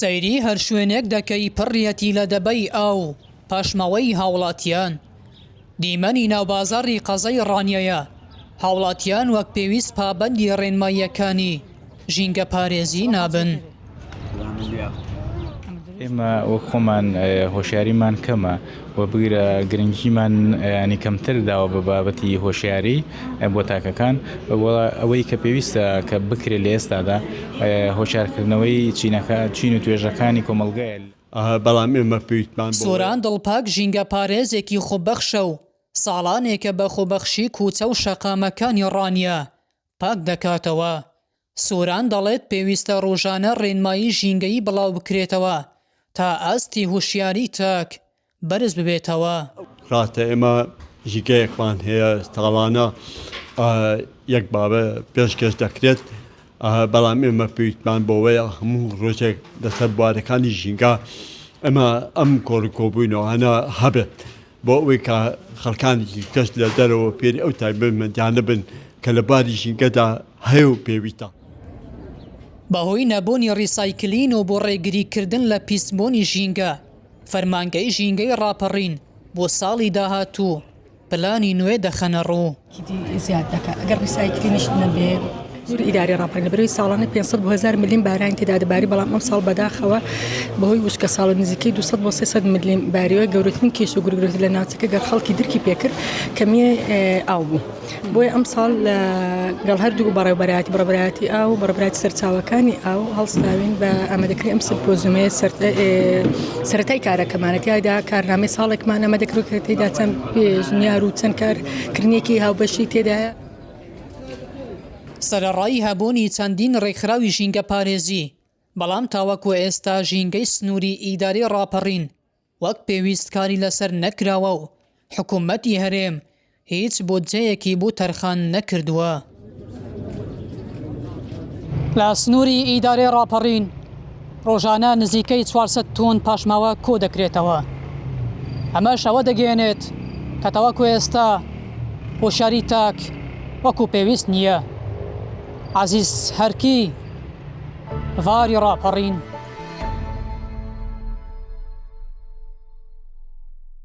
سەیری هەر شوێنێک دەکەی پڕیەتی لە دەبەی ئاو پاشمەوەی هاوڵاتیان. دیمەنی ناوبازاڕی قەزەی ڕانیەیە هاوڵاتیان وەک پێویست پابەندی ڕێنماییەکانی ژینگە پارێزی نابن. ئێمە وەک خۆمان هۆشیاریمان کەمە و بگرە گرنگیمان ینی کەمتر داوە بە بابەتی هۆشیاری بۆ تاکەکان ئەوەی کە پێویستە کە بکرێت لە ئێستادا هۆشیارکردنەوەی چین و توێژەکانی کۆمەڵگایە. بەڵام ئێمە پێویستمان سۆران دڵپاک ژینگە پارێزێکی خۆبەخشە و ساڵانێکە بە خۆبەخشی کوچە و شەقامەکانی ڕانیە پاک دەکاتەوە. سۆران دەڵێت پێویستە ڕۆژانە ڕێنمایی ژینگەی بڵاو بکرێتەوە تا ئاستی هوشیاری تاک بەرز ببێتەوە. ڕاتە ئێمە ژیگەیەکمان هەیە ساڵانە یەک بابە پێشکەش دەکرێت، بەڵام ئێمە پێویستمان بۆوەیە هەموو ڕۆژێک لەسەر بوارەکانی ژینگە ئەمە ئەم کۆڕکۆبووینەوە هەنا هەبێت بۆ ئەوەی کە خەڵکانێکی کەس لە دەرەوە پێری ئەو تایبەتمەندیانە بن کە لە باری ژینگەدا هەیە و پێویستە. بەهۆی نەبوونی ڕیسایکلین و بۆ ڕێگریکردن لە پیسبوونی ژینگە فەرمانگەی ژینگەی ڕاپەڕین بۆ ساڵی داهاتوو پلانی نوێ دەخەنە ڕوو. زیاد دەکات ئەگەر ڕیسایکلینیش نەبێ ئیداری ڕاپەڕین لە بەرەوەی ساڵانە 500 بۆ 1000 ملیۆن باران تێدا دەباری، بەڵام ئەم ساڵ بەداخەوە بەهۆی وشکە ساڵ نزیکەی 200 بۆ 300 ملیۆن باریەوە گەورەترین کێش و گورگرێتی لە ناوچەکە گەر خەڵکی درکی پێکرد کەمیە ئاو بوو. بۆیە ئەم ساڵ لەگەڵ هەردوو بەڕێبەرایەتی ئاو و بەڕێبەرایەتی سەرچاوەکانی ئاو هەڵستاوین بە ئامادەکردنی ئەم سمپۆزیۆمەیە سەرەتای کارەکەمانە. تیایدا کارنامەی ساڵێکمان ئامادەکرد کە تێیدا چەند پێشنیار و چەند کارکردنیەکی هاوبەشی تێدایە. سەرەڕایی هەبوونی چەندین ڕێکخراوی ژینگە پارێزی، بەڵام تاوەکو ئێستا ژینگەی سنووری ئیداری ڕاپەڕین وەک پێویست کاری لەسەر نەکراوە و حکوومەتی هەرێم هیچ بودجەیەکی بۆ تەرخان نەکردووە. لە سنووری ئیداری ڕاپەڕین ڕۆژانە نزیکەی 400 تۆن پاشماوە کۆ دەکرێتەوە. ئەمەش ئەوە دەگەێنێت کە تاوەکو ئێستا هۆشیاری تاک وەکو پێویست نییە. عزیز هەرکی ڤاری ڕاپەڕین.